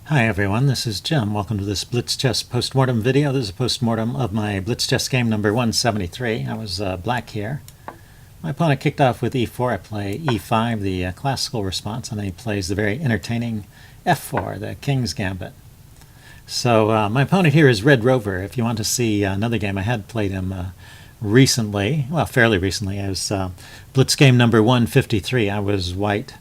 Hi everyone, this is Jim. Welcome to this Blitz chess postmortem video. This is a postmortem of my Blitz chess game number 173. I was black here. My opponent kicked off with e4. I play e5, the classical response, and then he plays the very entertaining f4, the king's gambit. So my opponent here is Red Rover. If you want to see another game, I had played him recently, well, fairly recently. I was Blitz game number 153. I was white,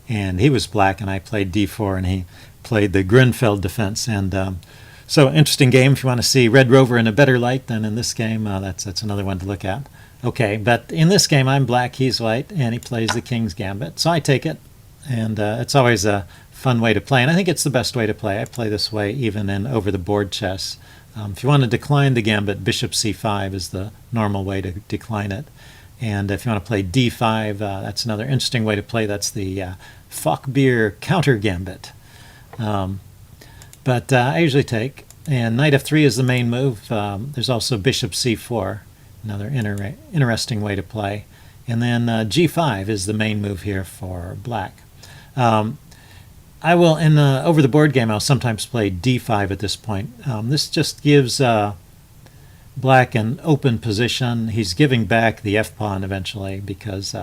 and he was black, and I played d4, and he played the Grenfell defense. And so interesting game. If you want to see Red Rover in a better light than in this game, that's another one to look at. Okay, but in this game I'm black, he's white, and he plays the king's gambit. So I take it, and it's always a fun way to play, and I think it's the best way to play. I play this way even in over-the-board chess. If you want to decline the gambit, bishop c5 is the normal way to decline it. And if you want to play d5, that's another interesting way to play. That's the Falkbeer counter gambit. But I usually take, and knight f3 is the main move. There's also bishop c4, another interesting way to play. And then g5 is the main move here for black. I will, in over the board game, I'll sometimes play d5 at this point. This just gives black an open position. He's giving back the f-pawn eventually because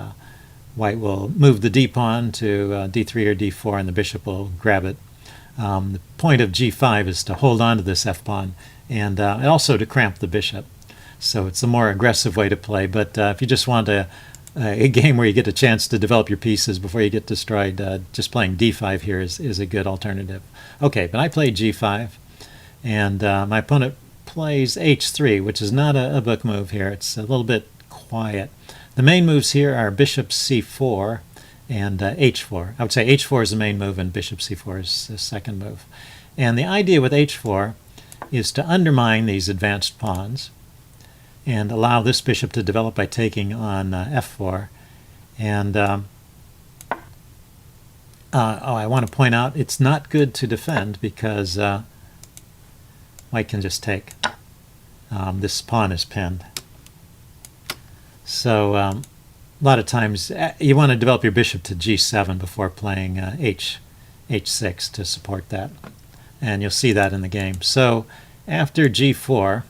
white will move the d-pawn to d3 or d4, and the bishop will grab it. The point of g5 is to hold on to this f-pawn and also to cramp the bishop. So it's a more aggressive way to play. But if you just want a game where you get a chance to develop your pieces before you get destroyed, just playing d5 here is a good alternative. Okay, but I played g5, and my opponent plays h3, which is not a book move here. It's a little bit quiet. The main moves here are bishop c4 and h4. I would say h4 is the main move and bishop c4 is the second move. And the idea with h4 is to undermine these advanced pawns and allow this bishop to develop by taking on f4. And I want to point out it's not good to defend because white can just take. This pawn is pinned. So a lot of times you want to develop your bishop to g7 before playing h6 to support that. And you'll see that in the game. So after g4,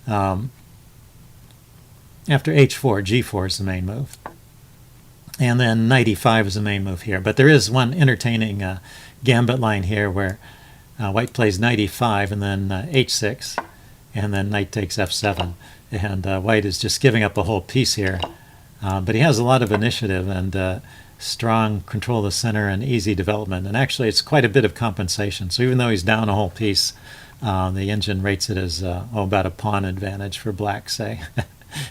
after h4, g4 is the main move. And then knight e5 is the main move here. But there is one entertaining gambit line here where white plays knight e5 and then h6, and then knight takes f7. And white is just giving up a whole piece here. But he has a lot of initiative and strong control of the center and easy development. And actually it's quite a bit of compensation. So even though he's down a whole piece, the engine rates it as about a pawn advantage for black, say,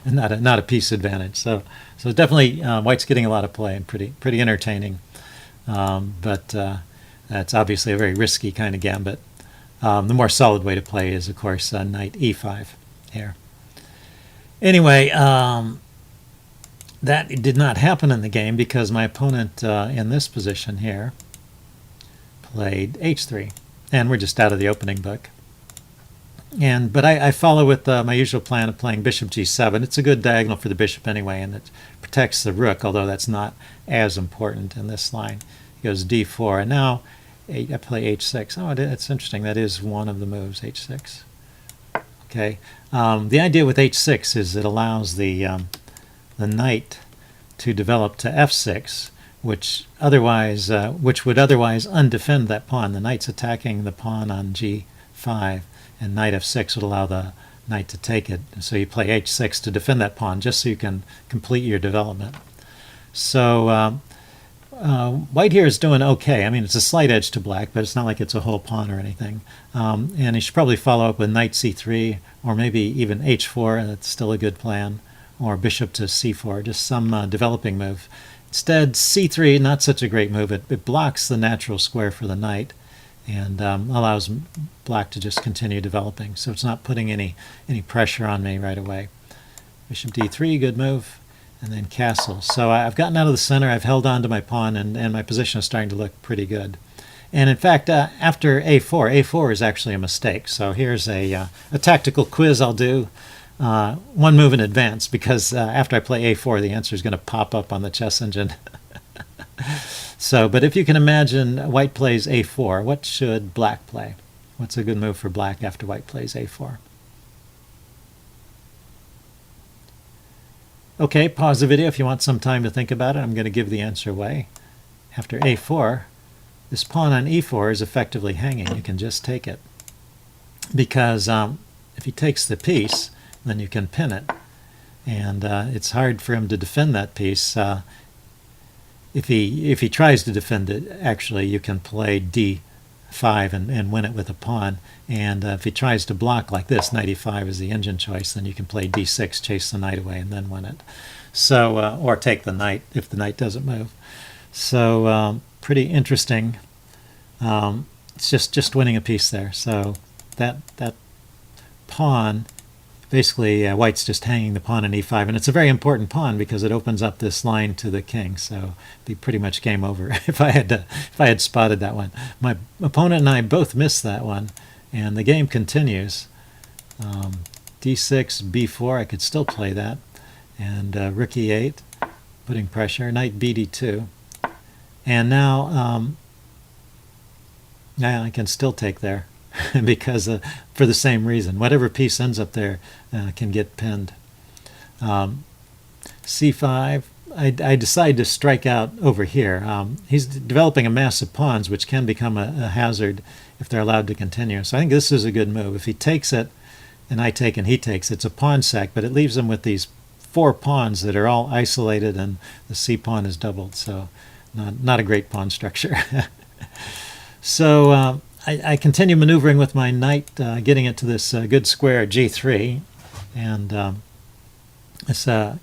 and not a piece advantage. So definitely white's getting a lot of play and pretty entertaining. But that's obviously a very risky kind of gambit. The more solid way to play is, of course, knight e5 here. Anyway, that did not happen in the game because my opponent in this position here played h3, and we're just out of the opening book. But I follow with my usual plan of playing bishop g7. It's a good diagonal for the bishop anyway, and it protects the rook, although that's not as important in this line. He goes d4, and now I play h6. Oh, it's interesting. That is one of the moves, h6. Okay. The idea with h6 is it allows the knight to develop to f6, which would otherwise undefend that pawn. The knight's attacking the pawn on g5, and knight f6 would allow the knight to take it. So you play h6 to defend that pawn, just so you can complete your development. So white here is doing okay. I mean, it's a slight edge to black, but it's not like it's a whole pawn or anything. And he should probably follow up with knight c3, or maybe even h4. That's still a good plan. Or bishop to c4, just some developing move. Instead, c3, not such a great move. It blocks the natural square for the knight and allows black to just continue developing. So it's not putting any pressure on me right away. Bishop d3, good move. And then castle. So I've gotten out of the center, I've held on to my pawn, and my position is starting to look pretty good. And in fact, after a4 is actually a mistake. So here's a tactical quiz I'll do. One move in advance, because after I play a4, the answer is going to pop up on the chess engine. So, but if you can imagine white plays a4, what should black play? What's a good move for black after white plays a4? Okay, pause the video if you want some time to think about it. I'm going to give the answer away. After a4, this pawn on e4 is effectively hanging. You can just take it. Because if he takes the piece, then you can pin it. And it's hard for him to defend that piece. If he tries to defend it, actually, you can play d5 and win it with a pawn. And if he tries to block like this, knight e5 is the engine choice, then you can play d6, chase the knight away, and then win it. So, or take the knight if the knight doesn't move. So, pretty interesting. It's just winning a piece there. So that pawn, basically white's just hanging the pawn in e5, and it's a very important pawn because it opens up this line to the king. So it'd be pretty much game over if I had spotted that one. My opponent and I both missed that one, and the game continues. d6, b4, I could still play that, and rook e8, putting pressure. Knight bd2, and now I can still take there. Because for the same reason, whatever piece ends up there can get pinned. c5, I decide to strike out over here. He's developing a mass of pawns, which can become a hazard if they're allowed to continue. So I think this is a good move. If he takes it, and I take and he takes, it's a pawn sack, but it leaves him with these 4 pawns that are all isolated, and the c pawn is doubled. So not a great pawn structure. So I continue maneuvering with my knight, getting it to this good square g3, and it's a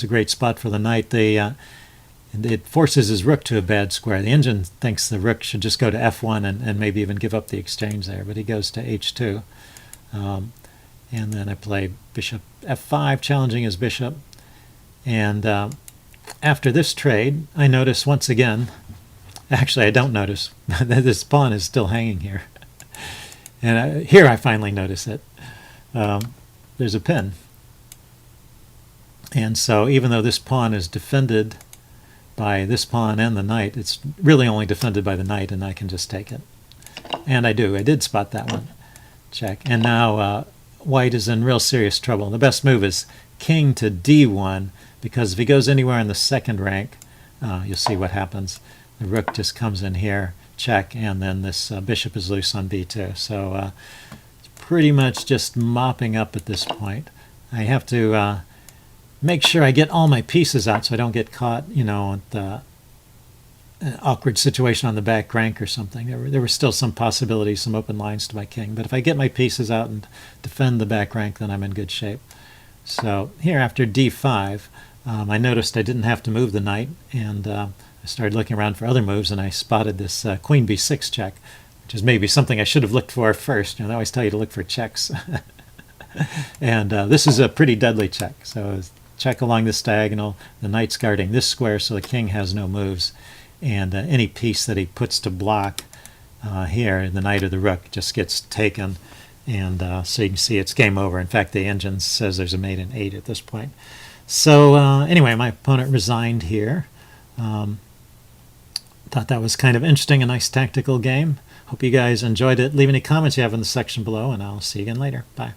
great spot for the knight. It forces his rook to a bad square. The engine thinks the rook should just go to f1 and maybe even give up the exchange there, but he goes to h2. And then I play bishop f5, challenging his bishop. And after this trade, I notice once again, actually I don't notice, that this pawn is still hanging here. And here I finally notice it. There's a pin. And so even though this pawn is defended by this pawn and the knight, it's really only defended by the knight, and I can just take it. And I do. I did spot that one. Check. And now white is in real serious trouble. The best move is king to d1, because if he goes anywhere in the second rank, you'll see what happens. The rook just comes in here, check, and then this bishop is loose on b2. So it's pretty much just mopping up at this point. I have to make sure I get all my pieces out so I don't get caught, at an awkward situation on the back rank or something. There were still some possibilities, some open lines to my king. But if I get my pieces out and defend the back rank, then I'm in good shape. So here after d5, I noticed I didn't have to move the knight, and I started looking around for other moves, and I spotted this queen b6 check, which is maybe something I should have looked for first. They always tell you to look for checks. And this is a pretty deadly check. So check along this diagonal. The knight's guarding this square, so the king has no moves. And any piece that he puts to block here, the knight or the rook, just gets taken. And so you can see it's game over. In fact, the engine says there's a mate in 8 at this point. So anyway, my opponent resigned here. Thought that was kind of interesting, a nice tactical game. Hope you guys enjoyed it. Leave any comments you have in the section below, and I'll see you again later. Bye.